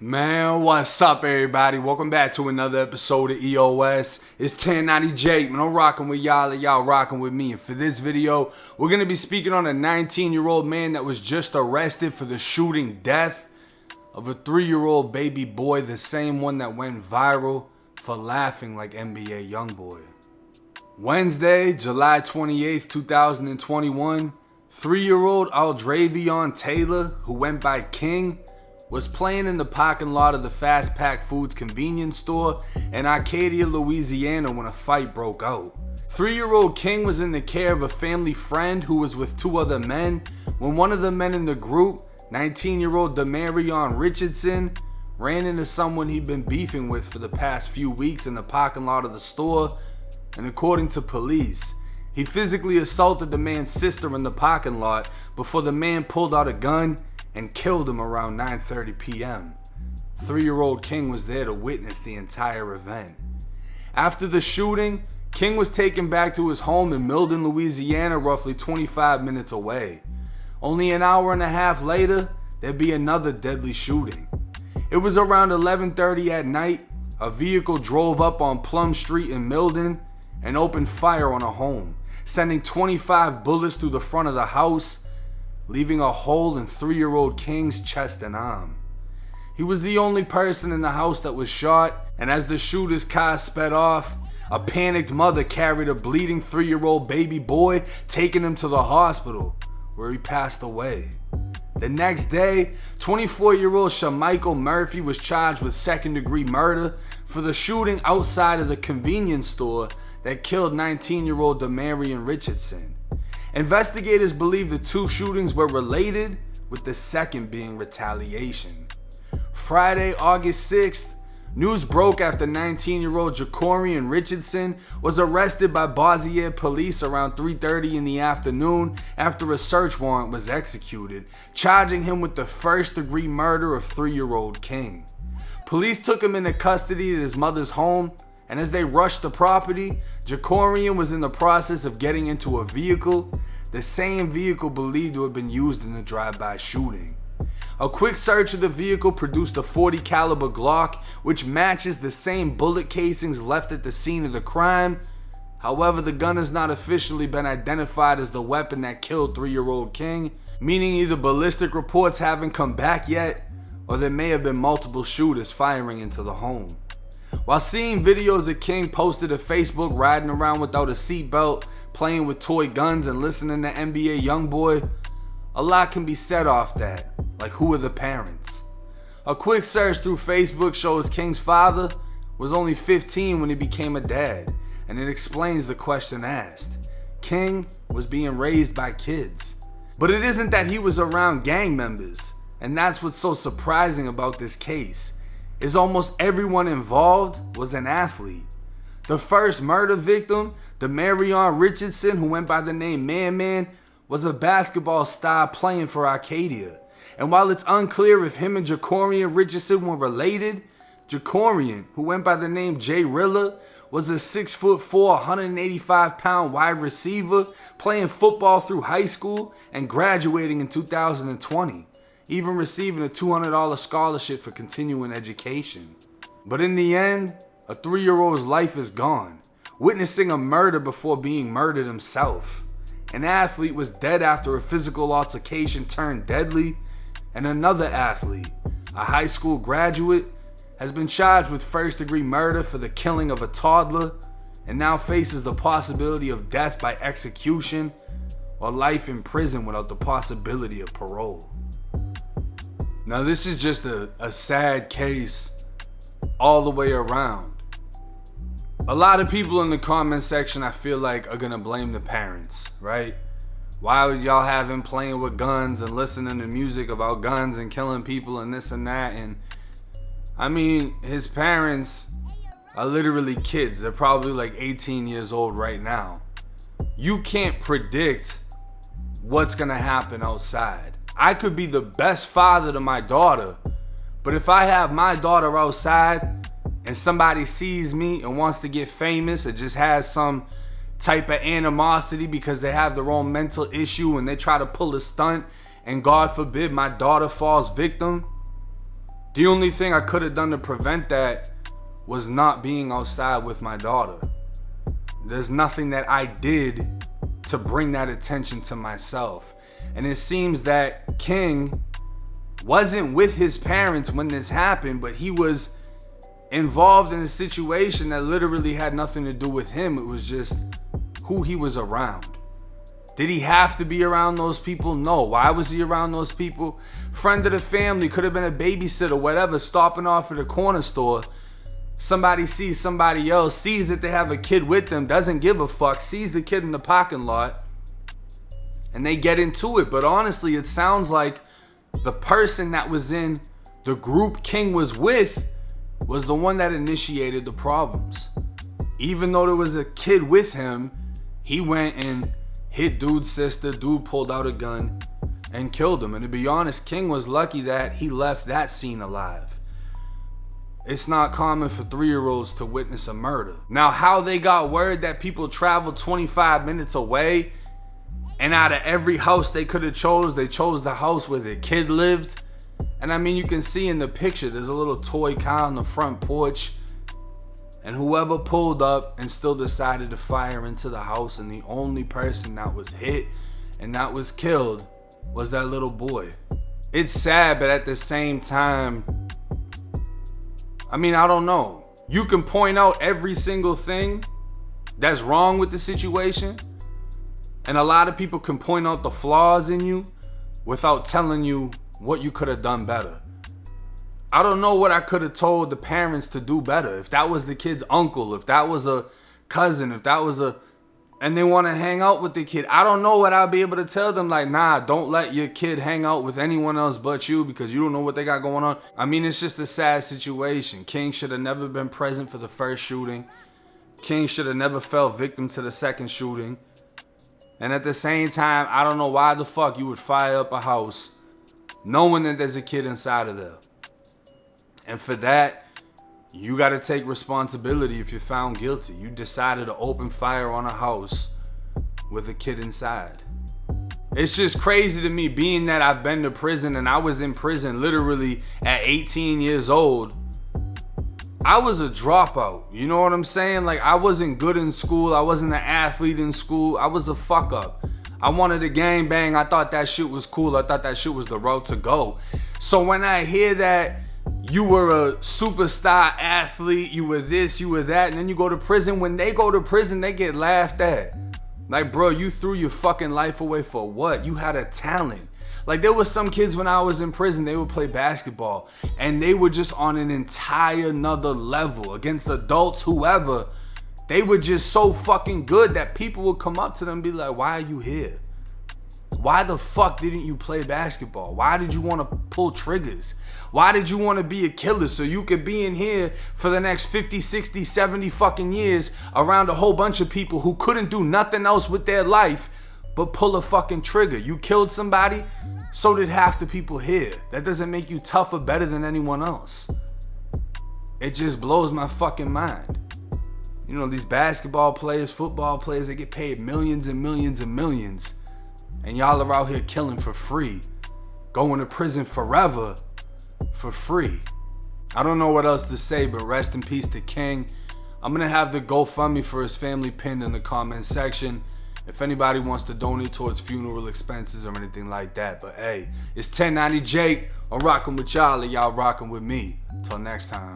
Man, what's up, everybody? Welcome back to another episode of EOS. It's 1090 Jake, man. I'm rocking with y'all and y'all rocking with me. And for this video, we're going to be speaking on a 19-year-old man that was just arrested for the shooting death of a 3-year-old baby boy, the same one that went viral for laughing like NBA Youngboy. Wednesday, July 28th, 2021, 3-year-old Aldravion Taylor, who went by King, was playing in the parking lot of the Fast Pack Foods convenience store in Arcadia, Louisiana when a fight broke out. 3-year-old King was in the care of a family friend who was with 2 other men when one of the men in the group, 19-year-old Demarion Richardson, ran into someone he'd been beefing with for the past few weeks in the parking lot of the store, and according to police, he physically assaulted the man's sister in the parking lot before the man pulled out a gun and killed him around 9:30 p.m. 3-year-old King was there to witness the entire event. After the shooting, King was taken back to his home in Milden, Louisiana, roughly 25 minutes away. Only an hour and a half later, there'd be another deadly shooting. It was around 11:30 at night. A vehicle drove up on Plum Street in Milden and opened fire on a home, sending 25 bullets through the front of the house, leaving a hole in 3-year-old King's chest and arm. He was the only person in the house that was shot, and as the shooter's car sped off, a panicked mother carried a bleeding 3-year-old baby boy, taking him to the hospital, where he passed away. The next day, 24-year-old Shamichael Murphy was charged with second-degree murder for the shooting outside of the convenience store that killed 19-year-old Demarion Richardson. Investigators believe the 2 shootings were related, with the second being retaliation. Friday, August 6th, news broke after 19-year-old Jacorian Richardson was arrested by Bossier police around 3:30 in the afternoon after a search warrant was executed, charging him with the first-degree murder of 3-year-old King. Police took him into custody at his mother's home, and as they rushed the property, Jacorian was in the process of getting into a vehicle, the same vehicle believed to have been used in the drive-by shooting. A quick search of the vehicle produced a .40 caliber Glock, which matches the same bullet casings left at the scene of the crime. However, the gun has not officially been identified as the weapon that killed 3-year-old King, meaning either ballistic reports haven't come back yet, or there may have been multiple shooters firing into the home. While seeing videos of King posted to Facebook riding around without a seatbelt, playing with toy guns, and listening to NBA Youngboy, a lot can be said off that, like who are the parents? A quick search through Facebook shows King's father was only 15 when he became a dad, and it explains the question asked. King was being raised by kids. But it isn't that he was around gang members, and that's what's so surprising about this case, is almost everyone involved was an athlete. The first murder victim, Demarion Richardson, who went by the name Man, was a basketball star playing for Arcadia. And while it's unclear if him and Jacorian Richardson were related, Jacorian, who went by the name Jay Rilla, was a 6'4", 185-pound wide receiver playing football through high school and graduating in 2020. Even receiving a $200 scholarship for continuing education. But in the end, a 3-year-old's life is gone, witnessing a murder before being murdered himself. An athlete was dead after a physical altercation turned deadly, and another athlete, a high school graduate, has been charged with first-degree murder for the killing of a toddler, and now faces the possibility of death by execution or life in prison without the possibility of parole. Now this is just a sad case all the way around. A lot of people in the comment section, I feel like, are gonna blame the parents, right? Why would y'all have him playing with guns and listening to music about guns and killing people and this and that? And I mean, his parents are literally kids. They're probably like 18 years old right now. You can't predict what's gonna happen outside. I could be the best father to my daughter, but if I have my daughter outside and somebody sees me and wants to get famous or just has some type of animosity because they have their own mental issue and they try to pull a stunt and God forbid my daughter falls victim, The only thing I could have done to prevent that was not being outside with my daughter. There's nothing that I did to bring that attention to myself. And it seems that King wasn't with his parents when this happened, but he was involved in a situation that literally had nothing to do with him. It was just who he was around. Did he have to be around those people? No. Why was he around those people? Friend of the family, could have been a babysitter, whatever, stopping off at a corner store. Somebody sees somebody else, sees that they have a kid with them, doesn't give a fuck, sees the kid in the parking lot, and they get into it. But honestly, it sounds like the person that was in the group King was with was the one that initiated the problems. Even though there was a kid with him, he went and hit dude's sister. Dude pulled out a gun and killed him. And to be honest, King was lucky that he left that scene alive. It's not common for 3-year-olds to witness a murder. Now, how they got word that people traveled 25 minutes away, and out of every house they could have chose, they chose the house where the kid lived. And I mean, you can see in the picture, there's a little toy car on the front porch. And whoever pulled up and still decided to fire into the house, and the only person that was hit and that was killed was that little boy. It's sad, but at the same time, I mean, I don't know. You can point out every single thing that's wrong with the situation, and a lot of people can point out the flaws in you without telling you what you could have done better. I don't know what I could have told the parents to do better. If that was the kid's uncle, if that was a cousin, if that was and they want to hang out with the kid, I don't know what I'll be able to tell them. Like, nah, don't let your kid hang out with anyone else but you, because you don't know what they got going on. I mean, it's just a sad situation. King should have never been present for the first shooting. King should have never fell victim to the second shooting. And at the same time, I don't know why the fuck you would fire up a house knowing that there's a kid inside of there. And for that, you got to take responsibility if you're found guilty. You decided to open fire on a house with a kid inside. It's just crazy to me, being that I've been to prison, and I was in prison literally at 18 years old. I was a dropout. You know what I'm saying? Like, I wasn't good in school. I wasn't an athlete in school. I was a fuck up. I wanted to gangbang. I thought that shit was cool. I thought that shit was the route to go. So when I hear that you were a superstar athlete, you were this, you were that, and then you go to prison. When they go to prison, they get laughed at. Like, bro, you threw your fucking life away for what? You had a talent. Like, there was some kids when I was in prison, they would play basketball, and they were just on an entire nother level against adults, whoever. They were just so fucking good that people would come up to them and be like, why are you here? Why the fuck didn't you play basketball? Why did you want to pull triggers? Why did you want to be a killer so you could be in here for the next 50, 60, 70 fucking years around a whole bunch of people who couldn't do nothing else with their life but pull a fucking trigger? You killed somebody, so did half the people here. That doesn't make you tougher, better than anyone else. It just blows my fucking mind. You know, these basketball players, football players, they get paid millions and millions and millions. And y'all are out here killing for free. Going to prison forever for free. I don't know what else to say, but rest in peace to King. I'm going to have the GoFundMe for his family pinned in the comment section if anybody wants to donate towards funeral expenses or anything like that. But hey, it's 1090 Jake. I'm rocking with y'all and y'all rocking with me. Till next time.